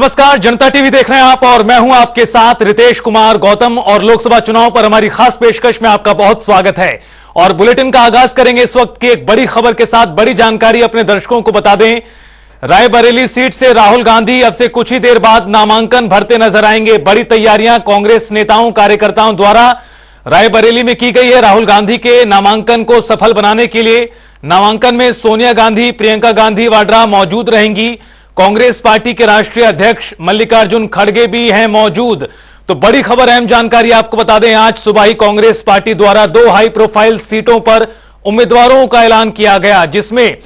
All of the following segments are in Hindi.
नमस्कार, जनता टीवी देख रहे हैं आप और मैं हूं आपके साथ रितेश कुमार गौतम। और लोकसभा चुनाव पर हमारी खास पेशकश में आपका बहुत स्वागत है। और बुलेटिन का आगाज करेंगे इस वक्त की एक बड़ी खबर के साथ। बड़ी जानकारी अपने दर्शकों को बता दें, रायबरेली सीट से राहुल गांधी अब से कुछ ही देर बाद नामांकन भरते नजर आएंगे। बड़ी तैयारियां कांग्रेस नेताओं कार्यकर्ताओं द्वारा रायबरेली में की गई है। राहुल गांधी के नामांकन को सफल बनाने के लिए नामांकन में सोनिया गांधी, प्रियंका गांधी वाड्रा मौजूद रहेंगी। कांग्रेस पार्टी के राष्ट्रीय अध्यक्ष मल्लिकार्जुन खड़गे भी हैं मौजूद। तो बड़ी खबर, अहम जानकारी आपको बता दें, आज सुबह ही कांग्रेस पार्टी द्वारा 2 हाई प्रोफाइल सीटों पर उम्मीदवारों का ऐलान किया गया, जिसमें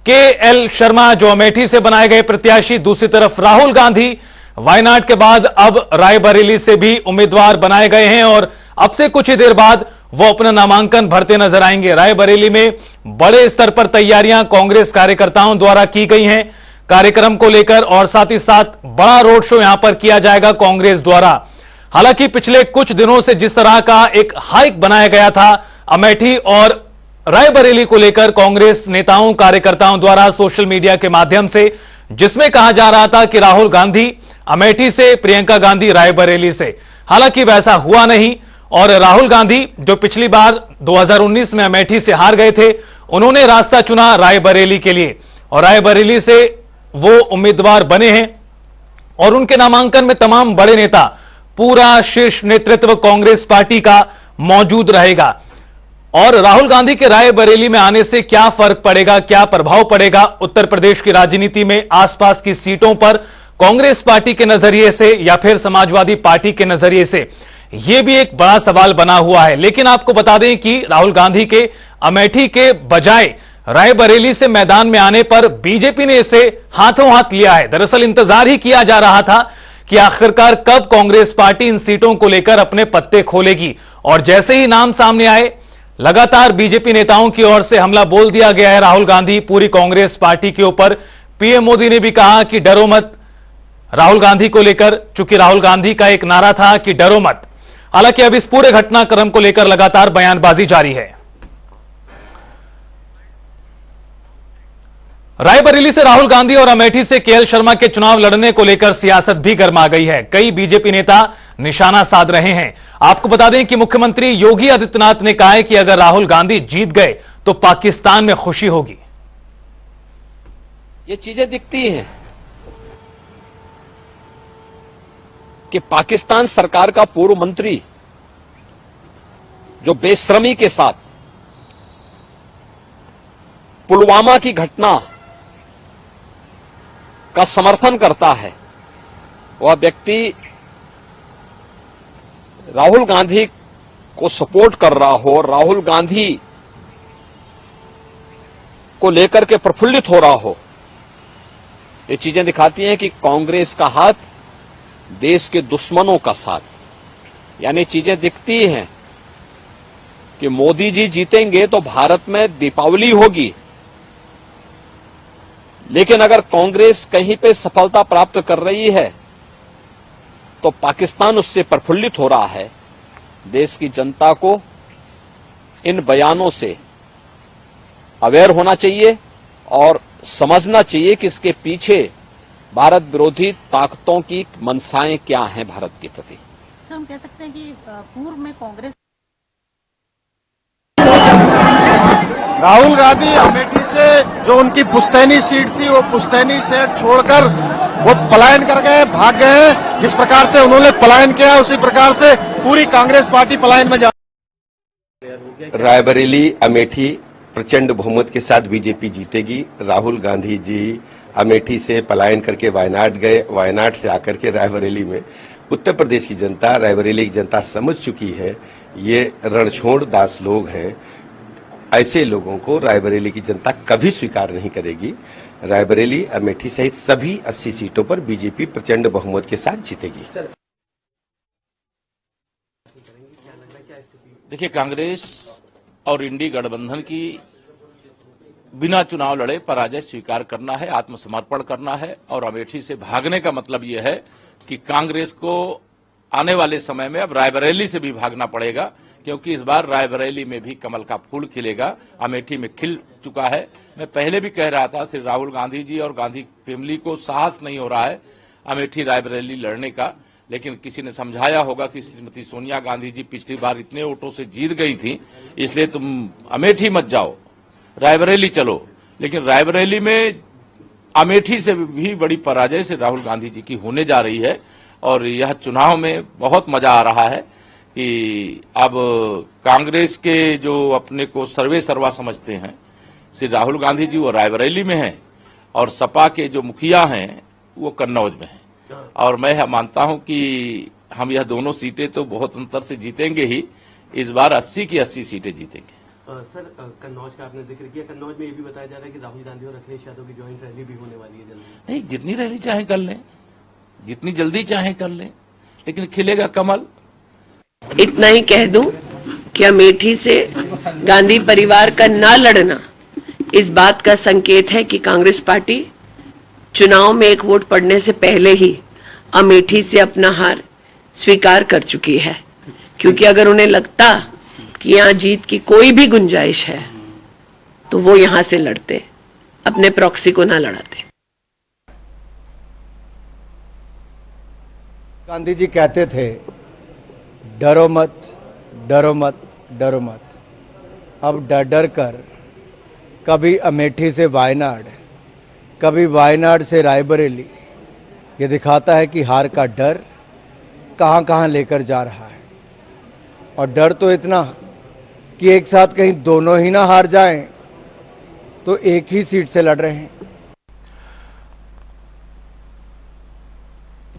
के.एल. शर्मा जो अमेठी से बनाए गए प्रत्याशी, दूसरी तरफ राहुल गांधी वायनाड के बाद अब रायबरेली से भी उम्मीदवार बनाए गए हैं और अब से कुछ ही देर बाद वो अपना नामांकन भरते नजर आएंगे। रायबरेली में बड़े स्तर पर तैयारियां कांग्रेस कार्यकर्ताओं द्वारा की गई हैं कार्यक्रम को लेकर, और साथ ही साथ बड़ा रोड शो यहां पर किया जाएगा कांग्रेस द्वारा। हालांकि पिछले कुछ दिनों से जिस तरह का एक हाइक बनाया गया था अमेठी और रायबरेली को लेकर कांग्रेस नेताओं कार्यकर्ताओं द्वारा सोशल मीडिया के माध्यम से, जिसमें कहा जा रहा था कि राहुल गांधी अमेठी से, प्रियंका गांधी रायबरेली से, हालांकि वैसा हुआ नहीं। और राहुल गांधी जो पिछली बार 2019 में अमेठी से हार गए थे, उन्होंने रास्ता चुना रायबरेली के लिए और रायबरेली से वो उम्मीदवार बने हैं। और उनके नामांकन में तमाम बड़े नेता, पूरा शीर्ष नेतृत्व कांग्रेस पार्टी का मौजूद रहेगा। और राहुल गांधी के रायबरेली में आने से क्या फर्क पड़ेगा, क्या प्रभाव पड़ेगा उत्तर प्रदेश की राजनीति में आसपास की सीटों पर कांग्रेस पार्टी के नजरिए से या फिर समाजवादी पार्टी के नजरिए से, यह भी एक बड़ा सवाल बना हुआ है। लेकिन आपको बता दें कि राहुल गांधी के अमेठी के बजाय रायबरेली से मैदान में आने पर बीजेपी ने इसे हाथों हाथ लिया है। दरअसल इंतजार ही किया जा रहा था कि आखिरकार कब कांग्रेस पार्टी इन सीटों को लेकर अपने पत्ते खोलेगी। और जैसे ही नाम सामने आए, लगातार बीजेपी नेताओं की ओर से हमला बोल दिया गया है राहुल गांधी पूरी कांग्रेस पार्टी के ऊपर। पीएम मोदी ने भी कहा कि डरो मत राहुल गांधी को लेकर, चूंकि राहुल गांधी का एक नारा था कि डरो मत। हालांकि अब इस पूरे घटनाक्रम को लेकर लगातार बयानबाजी जारी है। रायबरेली से राहुल गांधी और अमेठी से के.एल. शर्मा के चुनाव लड़ने को लेकर सियासत भी गर्मा गई है। कई बीजेपी नेता निशाना साध रहे हैं। आपको बता दें कि मुख्यमंत्री योगी आदित्यनाथ ने कहा है कि अगर राहुल गांधी जीत गए तो पाकिस्तान में खुशी होगी। ये चीजें दिखती हैं कि पाकिस्तान सरकार का पूर्व मंत्री जो बेशर्मी के साथ पुलवामा की घटना का समर्थन करता है, वह व्यक्ति राहुल गांधी को सपोर्ट कर रहा हो, राहुल गांधी को लेकर के प्रफुल्लित हो रहा हो, ये चीजें दिखाती हैं कि कांग्रेस का हाथ देश के दुश्मनों का साथ। यानी चीजें दिखती हैं कि मोदी जी जीतेंगे तो भारत में दीपावली होगी, लेकिन अगर कांग्रेस कहीं पे सफलता प्राप्त कर रही है तो पाकिस्तान उससे प्रफुल्लित हो रहा है। देश की जनता को इन बयानों से अवेयर होना चाहिए और समझना चाहिए कि इसके पीछे भारत विरोधी ताकतों की मंशाएं क्या हैं भारत के प्रति। हम कह सकते हैं कि पूर्व में कांग्रेस राहुल गांधी अमेठी से जो उनकी पुश्तैनी सीट थी, वो पुश्तैनी से छोड़कर वो पलायन कर गए, भाग गए। जिस प्रकार से उन्होंने पलायन किया, उसी प्रकार से पूरी कांग्रेस पार्टी पलायन में जा। रायबरेली अमेठी प्रचंड बहुमत के साथ बीजेपी जीतेगी। राहुल गांधी जी अमेठी से पलायन करके वायनाड गए, वायनाड से आकर के रायबरेली में उत्तर प्रदेश की जनता, रायबरेली की जनता समझ चुकी है ये रणछोड़ दास लोग हैं। ऐसे लोगों को रायबरेली की जनता कभी स्वीकार नहीं करेगी। रायबरेली, अमेठी सहित सभी 80 सीटों पर बीजेपी प्रचंड बहुमत के साथ जीतेगी। देखिए, कांग्रेस और इंडी गठबंधन की बिना चुनाव लड़े पराजय स्वीकार करना है, आत्मसमर्पण करना है। और अमेठी से भागने का मतलब यह है कि कांग्रेस को आने वाले समय में अब रायबरेली से भी भागना पड़ेगा, क्योंकि इस बार रायबरेली में भी कमल का फूल खिलेगा। अमेठी में खिल चुका है। मैं पहले भी कह रहा था, श्री राहुल गांधी जी और गांधी फैमिली को साहस नहीं हो रहा है अमेठी रायबरेली लड़ने का, लेकिन किसी ने समझाया होगा कि श्रीमती सोनिया गांधी जी पिछली बार इतने वोटों से जीत गई थी, इसलिए तुम अमेठी मत जाओ, रायबरेली चलो। लेकिन रायबरेली में अमेठी से भी बड़ी पराजय से राहुल गांधी जी की होने जा रही है और यह चुनाव में बहुत मजा आ रहा है कि अब कांग्रेस के जो अपने को सर्वे सर्वा समझते हैं श्री राहुल गांधी जी वो रायबरेली में हैं और सपा के जो मुखिया हैं वो कन्नौज में हैं। और मैं मानता हूं कि हम यह दोनों सीटें तो बहुत अंतर से जीतेंगे ही, इस बार 80 की 80 सीटें जीतेंगे। सर, कन्नौज का आपने जिक्र किया, कन्नौज में ये भी बताया जा रहा है कि राहुल गांधी और अखिलेश यादव की ज्वाइंट रैली भी होने वाली है जल्दी। नहीं, जितनी रैली चाहे कर लें, जितनी जल्दी चाहे कर लें, लेकिन खिलेगा कमल। इतना ही कह दूं कि अमेठी से गांधी परिवार का ना लड़ना इस बात का संकेत है कि कांग्रेस पार्टी चुनाव में एक वोट पड़ने से पहले ही अमेठी से अपना हार स्वीकार कर चुकी है, क्योंकि अगर उन्हें लगता कि यहाँ जीत की कोई भी गुंजाइश है तो वो यहां से लड़ते, अपने प्रॉक्सी को ना लड़ाते। गांधी जी कहते थे डरो मत, डरो मत, डरो मत। अब डर डर कर कभी अमेठी से वायनाड, कभी वायनाड से रायबरेली, ये दिखाता है कि हार का डर कहां कहां लेकर जा रहा है। और डर तो इतना कि एक साथ कहीं दोनों ही ना हार जाएं, तो एक ही सीट से लड़ रहे हैं।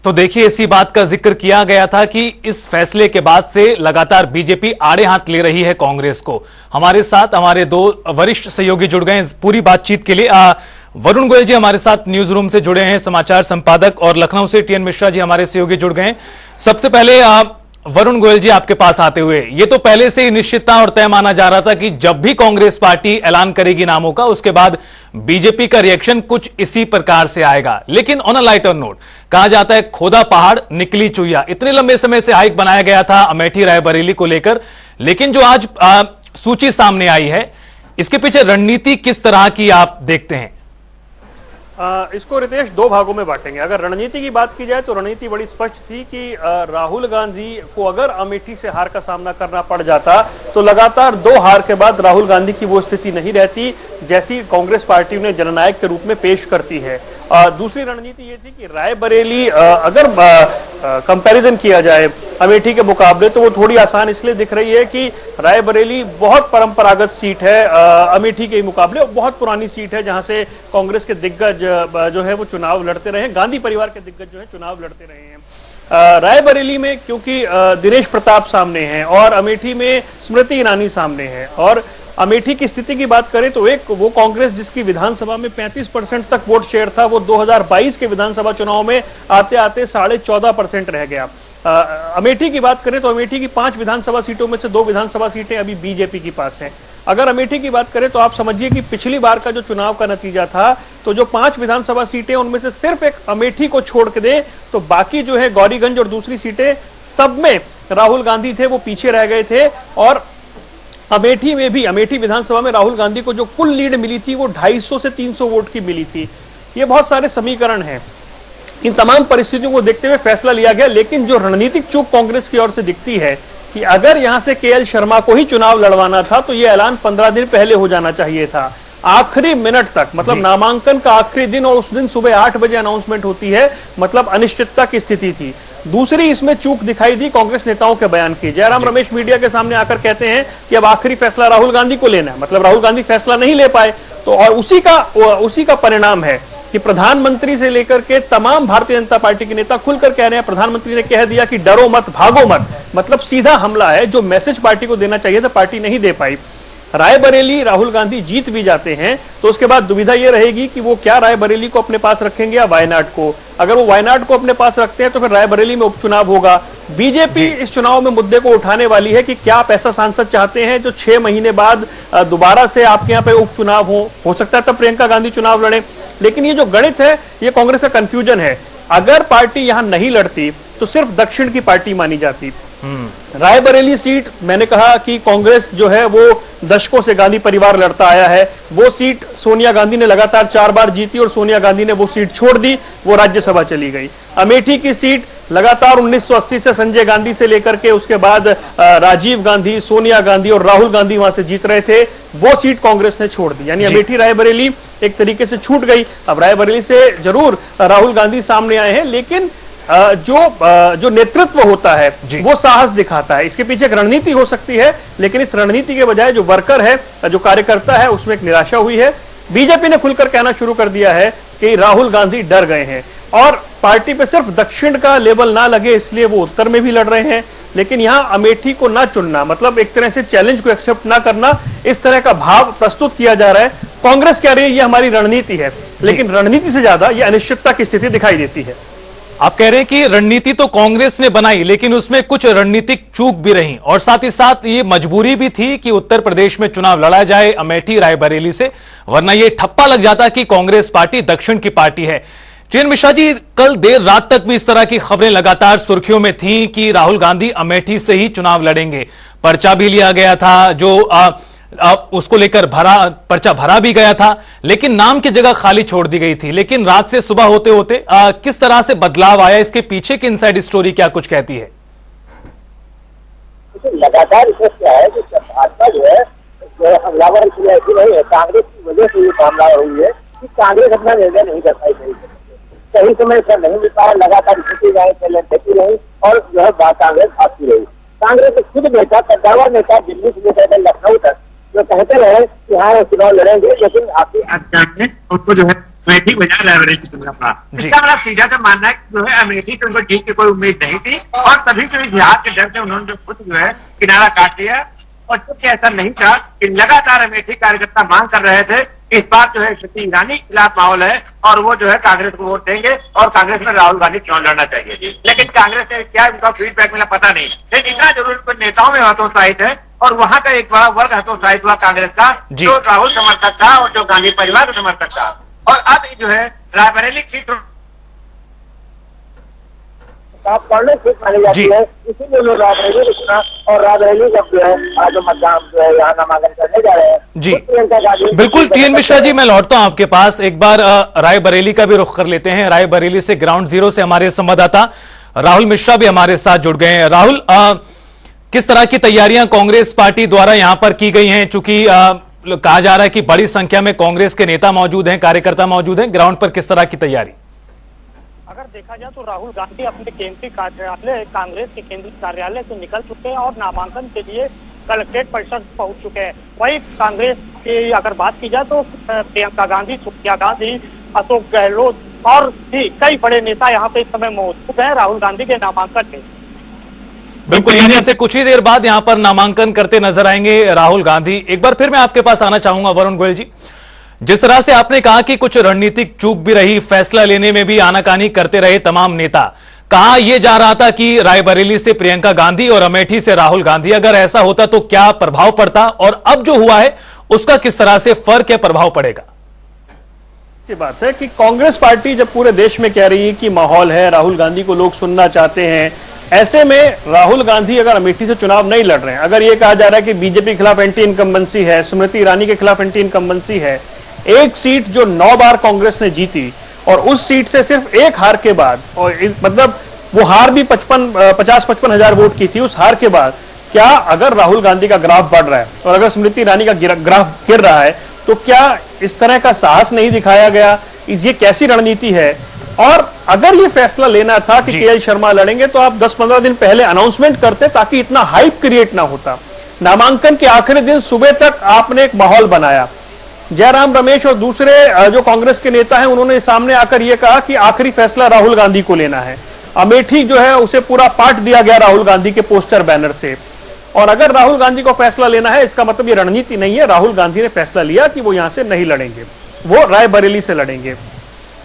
तो देखिए, इसी बात का जिक्र किया गया था कि इस फैसले के बाद से लगातार बीजेपी आड़े हाथ ले रही है कांग्रेस को। हमारे साथ हमारे दो वरिष्ठ सहयोगी जुड़ गए हैं इस पूरी बातचीत के लिए। वरुण गोयल जी हमारे साथ न्यूज रूम से जुड़े हैं, समाचार संपादक, और लखनऊ से टीएन मिश्रा जी हमारे सहयोगी जुड़ गए हैं। सबसे पहले वरुण गोयल जी, आपके पास आते हुए, ये तो पहले से ही निश्चित था और तय माना जा रहा था कि जब भी कांग्रेस पार्टी ऐलान करेगी नामों का, उसके बाद बीजेपी का रिएक्शन कुछ इसी प्रकार से आएगा। लेकिन ऑन अ लाइटर नोट कहा जाता है खोदा पहाड़ निकली चुईया। इतने लंबे समय से हाइक बनाया गया था अमेठी रायबरेली को लेकर, लेकिन जो आज सूची सामने आई है, इसके पीछे रणनीति किस तरह की आप देखते हैं? इसको रितेश दो भागों में बांटेंगे। अगर रणनीति की बात की जाए तो रणनीति बड़ी स्पष्ट थी कि राहुल गांधी को अगर अमेठी से हार का सामना करना पड़ जाता तो लगातार 2 हार के बाद राहुल गांधी की वो स्थिति नहीं रहती जैसी कांग्रेस पार्टी उन्हें जननायक के रूप में पेश करती है। दूसरी रणनीति ये थी कि रायबरेली अगर कंपैरिजन किया जाए अमेठी के मुकाबले तो वो थोड़ी आसान इसलिए दिख रही है कि रायबरेली बहुत परंपरागत सीट है, अमेठी के मुकाबले बहुत पुरानी सीट है जहां से कांग्रेस के दिग्गज जो है वो चुनाव लड़ते रहे, गांधी परिवार के दिग्गज जो है चुनाव लड़ते रहे हैं। रायबरेली में क्योंकि दिनेश प्रताप सामने हैं और अमेठी में स्मृति ईरानी सामने है, और अमेठी की स्थिति की बात करें तो एक वो कांग्रेस जिसकी विधानसभा में 35% तक वोट शेयर था, वो 2022 के विधानसभा चुनाव में आते आते 14.5% रह गया। अमेठी की बात करें तो अमेठी की 5 विधानसभा सीटों में से 2 विधानसभा सीटें अभी बीजेपी के पास हैं। अगर अमेठी की बात करें तो आप समझिए कि पिछली बार का जो चुनाव का नतीजा था, तो जो 5 विधानसभा सीटें उनमें से सिर्फ एक अमेठी को छोड़ के दे तो बाकी जो है गौरीगंज और दूसरी सीटें सब में राहुल गांधी थे, वो पीछे रह गए थे। और अमेठी में भी, अमेठी विधानसभा में राहुल गांधी को जो कुल लीड मिली थी वो 250 से 300 वोट की मिली थी। ये बहुत सारे समीकरण हैं, इन तमाम परिस्थितियों को देखते हुए फैसला लिया गया। लेकिन जो रणनीतिक चूक कांग्रेस की ओर से दिखती है कि अगर यहां से केएल शर्मा को ही चुनाव लड़वाना था तो यह ऐलान 15 दिन पहले हो जाना चाहिए था, आखिरी मिनट तक, मतलब नामांकन का आखिरी दिन, और उस दिन सुबह 8 बजे अनाउंसमेंट होती है, मतलब अनिश्चितता की स्थिति थी। दूसरी इसमें चूक दिखाई दी कांग्रेस नेताओं के बयान की। जयराम रमेश मीडिया के सामने आकर कहते हैं कि अब आखिरी फैसला राहुल गांधी को लेना है, मतलब राहुल गांधी फैसला नहीं ले पाए। तो और उसी का परिणाम है कि प्रधानमंत्री से लेकर के तमाम भारतीय जनता पार्टी के नेता खुलकर कह रहे हैं, प्रधानमंत्री ने कह दिया कि डरो मत, भागो मत, मतलब सीधा हमला है। जो मैसेज पार्टी को देना चाहिए था पार्टी नहीं दे पाई। रायबरेली राहुल गांधी जीत भी जाते हैं तो उसके बाद दुविधा यह रहेगी कि वो क्या रायबरेली को अपने पास रखेंगे या वायनाड को। अगर वो वायनाड को अपने पास रखते हैं तो फिर रायबरेली में उपचुनाव होगा। बीजेपी इस चुनाव में मुद्दे को उठाने वाली है कि क्या आप ऐसा सांसद चाहते हैं जो 6 महीने बाद दोबारा से आपके यहाँ पे उपचुनाव हो सकता है तब प्रियंका गांधी चुनाव लड़े। लेकिन ये जो गणित है ये कांग्रेस का कंफ्यूजन है। अगर पार्टी यहां नहीं लड़ती तो सिर्फ दक्षिण की पार्टी मानी जाती, रायबरेली सीट मैंने कहा कि कांग्रेस जो है वो दशकों से गांधी परिवार लड़ता आया है। वो सीट सोनिया गांधी ने लगातार 4 बार जीती और सोनिया गांधी ने वो सीट छोड़ दी, वो राज्यसभा चली गई। अमेठी की सीट लगातार 1980 से संजय गांधी से लेकर के उसके बाद राजीव गांधी, सोनिया गांधी और राहुल गांधी वहां से जीत रहे थे, वो सीट कांग्रेस ने छोड़ दी। यानी अमेठी रायबरेली एक तरीके से छूट गई। अब रायबरेली से जरूर राहुल गांधी सामने आए हैं, लेकिन जो नेतृत्व होता है वो साहस दिखाता है। इसके पीछे एक रणनीति हो सकती है, लेकिन इस रणनीति के बजाय जो वर्कर है, जो कार्यकर्ता है, उसमें एक निराशा हुई है। बीजेपी ने खुलकर कहना शुरू कर दिया है कि राहुल गांधी डर गए हैं और पार्टी पे सिर्फ दक्षिण का लेबल ना लगे इसलिए वो उत्तर में भी लड़ रहे हैं। लेकिन यहां अमेठी को ना चुनना मतलब एक तरह से चैलेंज को एक्सेप्ट ना करना, इस तरह का भाव प्रस्तुत किया जा रहा है। कांग्रेस कह रही है ये हमारी रणनीति है, लेकिन रणनीति से ज्यादा ये अनिश्चितता की स्थिति दिखाई देती है। आप कह रहे हैं कि रणनीति तो कांग्रेस ने बनाई, लेकिन उसमें कुछ रणनीतिक चूक भी रही और साथ ही साथ ये मजबूरी भी थी कि उत्तर प्रदेश में चुनाव लड़ा जाए अमेठी रायबरेली से, वरना ये ठप्पा लग जाता कि कांग्रेस पार्टी दक्षिण की पार्टी है। चयन मिश्रा जी, कल देर रात तक भी इस तरह की खबरें लगातार सुर्खियों में थी कि राहुल गांधी अमेठी से ही चुनाव लड़ेंगे। पर्चा भी लिया गया था, जो उसको लेकर पर्चा भरा भी गया था, लेकिन नाम की जगह खाली छोड़ दी गई थी। लेकिन रात से सुबह होते होते किस तरह से बदलाव आया, इसके पीछे की इनसाइड स्टोरी क्या कुछ कहती है? लगातार इसमें क्या है कि भाजपा जो है हमलावर ऐसी नहीं है, कांग्रेस की वजह से ये मामला हुई है कि कांग्रेस अपना निर्णय नहीं कर पाई, सही समय पर नहीं मिल पाया, लगातार स्थिति देती रही और जो है कांग्रेस भागती रही। कांग्रेस के खुद नेता, कद्दावर नेता दिल्ली से लेकर लखनऊ तक जो कहते रहे कि हाँ चुनाव लड़ेंगे, लेकिन आपकी में उनको जो है अमेठी बजाय रायबरेली चुनना पड़ा। इसका मेरा सीधा तो मानना है कि जो है अमेठी से उनको जीत की कोई उम्मीद नहीं थी और तभी तो इस लिहाज के डर से उन्होंने जो खुद जो है किनारा काट लिया। और चूंकि ऐसा नहीं था कि लगातार अमेठी कार्यकर्ता मांग कर रहे थे, इस बार जो है स्मृति ईरानी के खिलाफ माहौल है और वो जो है कांग्रेस को वोट देंगे और कांग्रेस में राहुल गांधी चुनाव लड़ना चाहिए। लेकिन कांग्रेस से क्या उनका फीडबैक मिला पता नहीं, लेकिन इतना जरूर नेताओं में हतोत्साहित है और वहां का एक बड़ा वर्ग हतोत्साहित हुआ कांग्रेस का, जो राहुल समर्थक था और जो गांधी परिवार का समर्थक था। और अब जो है रायबरेली सीट सीट मानी जाती है, इसीलिए लोग रायबरेली को चुना और रायबरेली का जो है जो मतदान जो है यहाँ नामांकन करने जा रहे हैं जी। बिल्कुल टीएन मिश्रा जी, मैं लौटता हूं आपके पास। एक बार रायबरेली का भी रुख कर लेते हैं। रायबरेली से ग्राउंड जीरो से हमारे संवाददाता राहुल मिश्रा भी हमारे साथ जुड़ गए हैं। राहुल, किस तरह की तैयारियां कांग्रेस पार्टी द्वारा यहां पर की गई हैं? चूंकि कहा जा रहा है कि बड़ी संख्या में कांग्रेस के नेता मौजूद हैं, कार्यकर्ता मौजूद हैं, ग्राउंड पर किस तरह की तैयारी? अगर देखा जाए तो राहुल गांधी अपने केंद्रीय कार्यालय, कांग्रेस के केंद्रीय कार्यालय से निकल चुके हैं और नामांकन के लिए कलेक्ट्रेट परिसर पहुंच चुके हैं। वही कांग्रेस की अगर बात की जाए तो प्रियंका गांधी, सोनिया गांधी, अशोक गहलोत और भी कई बड़े नेता यहाँ पे इस समय मौजूद हैं राहुल गांधी के नामांकन में। बिल्कुल, यानी आपसे कुछ ही देर बाद यहां पर नामांकन करते नजर आएंगे राहुल गांधी। एक बार फिर मैं आपके पास आना चाहूंगा वरुण गोयल जी, जिस तरह से आपने कहा कि कुछ रणनीतिक चूक भी रही, फैसला लेने में भी आनाकानी करते रहे तमाम नेता, कहा यह जा रहा था कि रायबरेली से प्रियंका गांधी और अमेठी से राहुल गांधी, अगर ऐसा होता तो क्या प्रभाव पड़ता, और अब जो हुआ है उसका किस तरह से फर्क या प्रभाव पड़ेगा? अच्छी बात है कि कांग्रेस पार्टी जब पूरे देश में कह रही है कि माहौल है, राहुल गांधी को लोग सुनना चाहते हैं, ऐसे में राहुल गांधी अगर अमेठी से चुनाव नहीं लड़ रहे हैं, अगर ये कहा जा रहा है कि बीजेपी के खिलाफ एंटी इनकम्बेंसी है, स्मृति ईरानी के खिलाफ एंटी इनकम्बेंसी है, एक सीट जो 9 बार कांग्रेस ने जीती और उस सीट से सिर्फ एक हार के बाद, और मतलब वो हार भी 50-55 हजार वोट की थी, उस हार के बाद क्या अगर राहुल गांधी का ग्राफ बढ़ रहा है और अगर स्मृति ईरानी का ग्राफ गिर रहा है, तो क्या इस तरह का साहस नहीं दिखाया गया? ये कैसी रणनीति है? और अगर ये फैसला लेना था कि के एल शर्मा लड़ेंगे तो आप 10-15 दिन पहले अनाउंसमेंट करते ताकि इतना हाइप क्रिएट ना होता। नामांकन के आखिरी दिन सुबह तक आपने एक माहौल बनाया। जयराम रमेश और दूसरे जो कांग्रेस के नेता हैं उन्होंने सामने आकर यह कहा कि आखिरी फैसला राहुल गांधी को लेना है। अमेठी जो है उसे पूरा पाट दिया गया राहुल गांधी के पोस्टर बैनर से, और अगर राहुल गांधी को फैसला लेना है इसका मतलब ये रणनीति नहीं है। राहुल गांधी ने फैसला लिया कि वो यहां से नहीं लड़ेंगे, वो रायबरेली से लड़ेंगे।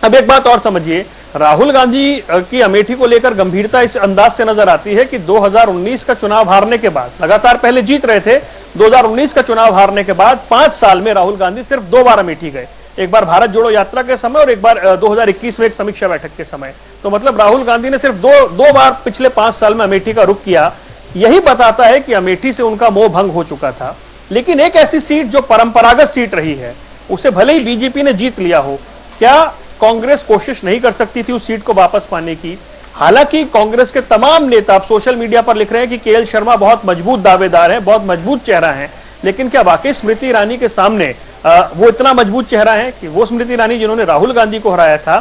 अब एक बात और समझिए, राहुल गांधी की अमेठी को लेकर गंभीरता इस अंदाज से नजर आती है कि 2019 का चुनाव हारने के बाद, लगातार पहले जीत रहे थे, 2019 का चुनाव हारने के बाद 5 साल में राहुल गांधी सिर्फ 2 बार अमेठी गए, एक बार भारत जोड़ो यात्रा के समय और एक बार 2021 में एक समीक्षा बैठक के समय। तो मतलब राहुल गांधी ने सिर्फ दो बार पिछले 5 साल में अमेठी का रुख किया। यही बताता है कि अमेठी से उनका मोह भंग हो चुका था। लेकिन एक ऐसी सीट जो परंपरागत सीट रही है, उसे भले ही बीजेपी ने जीत लिया हो, क्या कांग्रेस कोशिश नहीं कर सकती थी उस सीट को वापस पाने की? हालांकि कांग्रेस के तमाम नेता अब सोशल मीडिया पर लिख रहे हैं कि केएल शर्मा बहुत मजबूत दावेदार हैं, बहुत मजबूत चेहरा हैं, लेकिन क्या वाकई स्मृति ईरानी के सामने वो इतना मजबूत चेहरा है कि वो स्मृति ईरानी जिन्होंने राहुल गांधी को हराया था?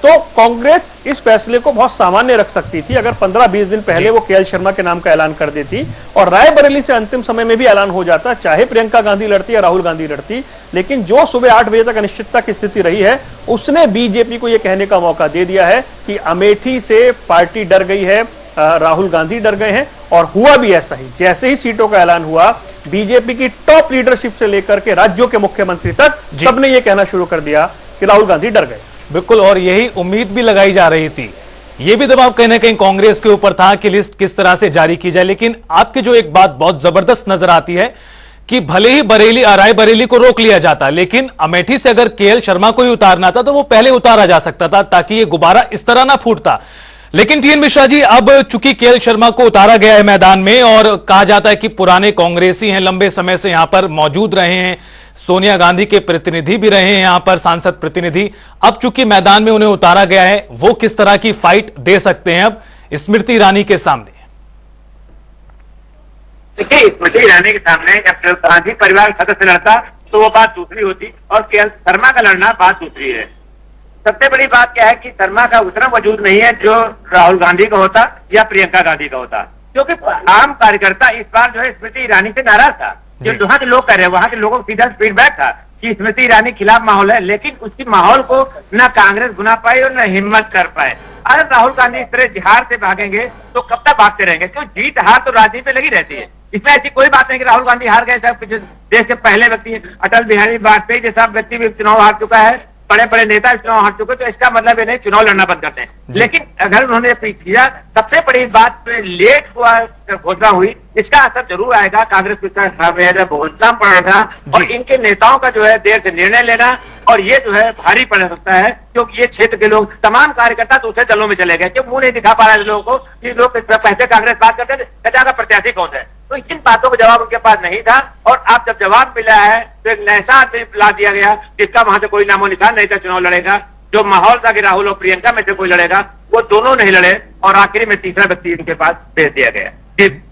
तो कांग्रेस इस फैसले को बहुत सामान्य रख सकती थी अगर 15-20 दिन पहले वो केएल शर्मा के नाम का ऐलान कर देती और रायबरेली से अंतिम समय में भी ऐलान हो जाता, चाहे प्रियंका गांधी लड़ती या राहुल गांधी लड़ती। लेकिन जो सुबह 8 बजे तक अनिश्चितता की स्थिति रही है, उसने बीजेपी को यह कहने का मौका दे दिया है कि अमेठी से पार्टी डर गई है, राहुल गांधी डर गए हैं। और हुआ भी ऐसा ही। जैसे ही सीटों का ऐलान हुआ, बीजेपी की टॉप लीडरशिप से लेकर के राज्यों के मुख्यमंत्री तक सबने ये कहना शुरू कर दिया कि राहुल गांधी डर गए। बिल्कुल, और यही उम्मीद भी लगाई जा रही थी, यह भी दबाव कहीं ना कहीं कांग्रेस के ऊपर था कि लिस्ट किस तरह से जारी की जाए। लेकिन आपकी जो एक बात बहुत जबरदस्त नजर आती है कि भले ही रायबरेली को रोक लिया जाता, लेकिन अमेठी से अगर केएल शर्मा को ही उतारना था तो वो पहले उतारा जा सकता था ताकि ये गुब्बारा इस तरह ना फूटता। लेकिन टीएन मिश्रा जी, अब चूंकि केएल शर्मा को उतारा गया है मैदान में और कहा जाता है कि पुराने कांग्रेसी हैं, लंबे समय से यहां पर मौजूद रहे हैं, सोनिया गांधी के प्रतिनिधि भी रहे हैं यहां पर, सांसद प्रतिनिधि, अब चूंकि मैदान में उन्हें उतारा गया है, वो किस तरह की फाइट दे सकते हैं अब स्मृति ईरानी के सामने? देखिए, स्मृति ईरानी के सामने जब गांधी परिवार सदस्य लड़ता तो वो बात दूसरी होती और केएल शर्मा का लड़ना बात दूसरी है। सबसे बड़ी बात क्या है कि शर्मा का उतना वजूद नहीं है जो राहुल गांधी का होता या प्रियंका गांधी का होता, क्योंकि आम कार्यकर्ता इस बार जो है स्मृति ईरानी से नाराज था। जो वहां के लोग कह रहे हैं, वहां के लोगों को सीधा फीडबैक था कि स्मृति ईरानी खिलाफ माहौल है, लेकिन उसकी माहौल को न कांग्रेस बुना पाई और न हिम्मत कर पाए। अगर राहुल गांधी इस तरह जिहार से भागेंगे तो कब तक भागते रहेंगे? क्यों जीत हार तो राजनीति में लगी रहती है। इसमें ऐसी कोई बात नहीं कि राहुल गांधी हार गए। देश के पहले व्यक्ति अटल बिहारी वाजपेयी जैसा व्यक्ति भी चुनाव हार चुका है, बड़े बड़े नेता चुनाव हार चुके, तो इसका मतलब ये नहीं चुनाव लड़ना बंद करते हैं। लेकिन अगर उन्होंने पीछ किया, सबसे बड़ी बात लेट हुआ घोषणा हुई, इसका असर जरूर आएगा। कांग्रेस को भुगतना पड़ेगा और इनके नेताओं का जो है देर से निर्णय लेना, और ये जो है भारी पड़ सकता है, क्योंकि ये क्षेत्र के लोग, तमाम कार्यकर्ता दूसरे दलों में चले गए, क्यों मुंह नहीं दिखा पा रहे लोगों को कि लोग पहले कांग्रेस बात करते थे चाचा का प्रत्याशी कौन है। तो इन बातों का जवाब उनके पास नहीं था, और अब जब जवाब मिला है तो एक नैसा आदमी ला दिया गया जिसका वहां से कोई नामो निशान नहीं था चुनाव लड़ेगा। जो माहौल था कि राहुल और प्रियंका में से कोई लड़ेगा, वो दोनों नहीं लड़े, और आखिरी में तीसरा व्यक्ति इनके पास भेज दिया गया।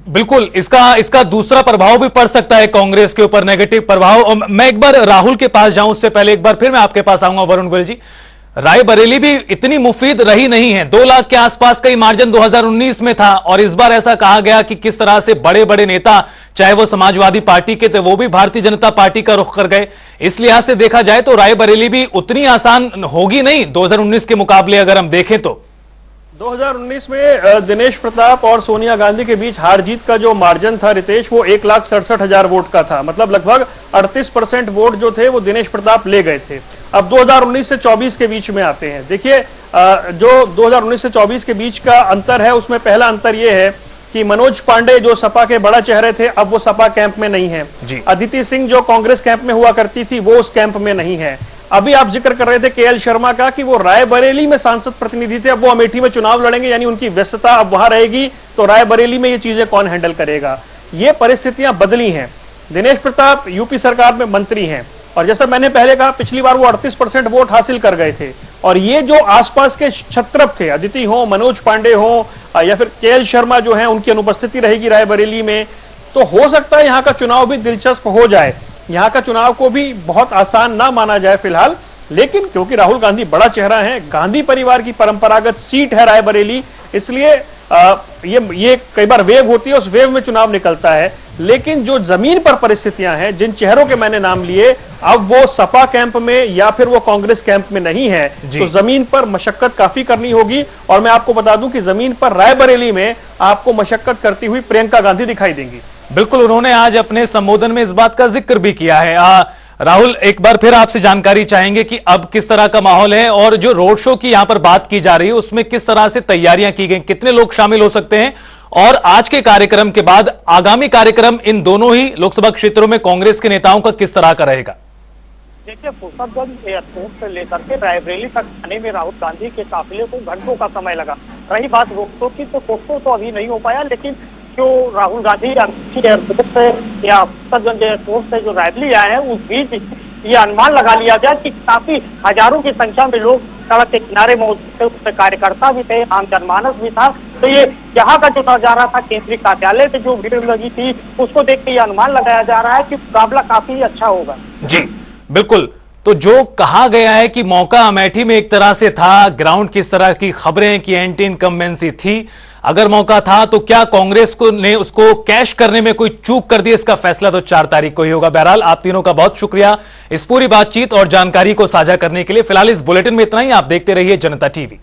बिल्कुल, इसका दूसरा प्रभाव भी पड़ सकता है कांग्रेस के ऊपर, नेगेटिव प्रभाव। मैं एक बार राहुल के पास जाऊं उससे पहले एक बार फिर मैं आपके पास आऊंगा वरुण गोयल जी। रायबरेली भी इतनी मुफीद रही नहीं है, 2 लाख के आसपास का ही मार्जिन 2019 में था, और इस बार ऐसा कहा गया कि किस तरह से बड़े बड़े नेता, चाहे वो समाजवादी पार्टी के थे, वो भी भारतीय जनता पार्टी का रुख कर गए। इस लिहाज से देखा जाए तो रायबरेली भी उतनी आसान होगी नहीं 2019 के मुकाबले अगर हम देखें तो। 2019 में दिनेश प्रताप और सोनिया गांधी के बीच हार जीत का जो मार्जिन था रितेश, वो 1,67,000 वोट का था। मतलब लगभग 38% वोट जो थे वो दिनेश प्रताप ले गए थे। अब 2019 से 24 के बीच में आते हैं। देखिए, जो 2019 से 24 के बीच का अंतर है, उसमें पहला अंतर यह है कि मनोज पांडे जो सपा के बड़ा चेहरे थे, अब वो सपा कैंप में नहीं है। अदिति सिंह जो कांग्रेस कैंप में हुआ करती थी, वो उस कैंप में नहीं है। अभी आप जिक्र कर रहे थे केएल शर्मा का कि वो रायबरेली में सांसद प्रतिनिधि थे, अब वो अमेठी में चुनाव लड़ेंगे, यानी उनकी व्यस्तता अब वहां रहेगी, तो रायबरेली में ये चीजें कौन हैंडल करेगा? ये परिस्थितियां बदली हैं। दिनेश प्रताप यूपी सरकार में मंत्री हैं, और जैसा मैंने पहले कहा, पिछली बार वो 38% वोट हासिल कर गए थे। और ये जो आसपास के क्षत्रप थे, अदिति हो, मनोज पांडे हो, या फिर केएल शर्मा जो है, उनकी अनुपस्थिति रहेगी रायबरेली में, तो हो सकता है यहाँ का चुनाव भी दिलचस्प हो जाए। यहाँ का चुनाव को भी बहुत आसान ना माना जाए फिलहाल, लेकिन क्योंकि राहुल गांधी बड़ा चेहरा है, गांधी परिवार की परंपरागत सीट है रायबरेली, इसलिए ये कई बार वेव होती है, उस वेव में चुनाव निकलता है। लेकिन जो जमीन पर परिस्थितियां हैं, जिन चेहरों के मैंने नाम लिए, अब वो सपा कैंप में या फिर वो कांग्रेस कैंप में नहीं है, तो जमीन पर मशक्कत काफी करनी होगी। और मैं आपको बता दूं कि जमीन पर रायबरेली में आपको मशक्कत करती हुई प्रियंका गांधी दिखाई देंगी। बिल्कुल, उन्होंने आज अपने संबोधन में इस बात का जिक्र भी किया है। राहुल, एक बार फिर आपसे जानकारी चाहेंगे कि अब किस तरह का माहौल है, और जो रोड शो की यहां पर बात की जा रही है उसमें किस तरह से तैयारियां की गई, कितने लोग शामिल हो सकते हैं, और आज के कार्यक्रम के बाद आगामी कार्यक्रम इन दोनों ही लोकसभा क्षेत्रों में कांग्रेस के नेताओं का किस तरह का रहेगा? देखिए, फुर्सतगंज एयरपोर्ट से लेकर के रायबरेली तक आने में राहुल गांधी के काफिले को घंटों का समय लगा। रही बात रोक टोक की, तो रोक टोक तो अभी नहीं हो पाया, लेकिन जो राहुल गांधी अमेठी एयरपोर्ट से या सज्जनगंज एयरपोर्ट से जो रैली आए हैं उस बीच ये अनुमान लगा लिया जाए कि काफी हजारों की संख्या में लोग सड़क के किनारे मौजूद थे, उसमें कार्यकर्ता भी थे, आम जनमानस भी था। तो ये यहाँ का जो नजारा था केंद्रीय कार्यालय से जो भीड़ लगी थी उसको देख के ये अनुमान लगाया जा रहा है कि मुकाबला काफी अच्छा होगा। जी बिल्कुल। तो जो कहा गया है कि मौका अमेठी में एक तरह से था, ग्राउंड किस तरह की खबरें कि एंटी इनकम्बेंसी थी, अगर मौका था तो क्या कांग्रेस को ने उसको कैश करने में कोई चूक कर दी? इसका फैसला तो 4 तारीख को ही होगा। बहरहाल आप तीनों का बहुत शुक्रिया इस पूरी बातचीत और जानकारी को साझा करने के लिए। फिलहाल इस बुलेटिन में इतना ही। आप देखते रहिए जनता टीवी।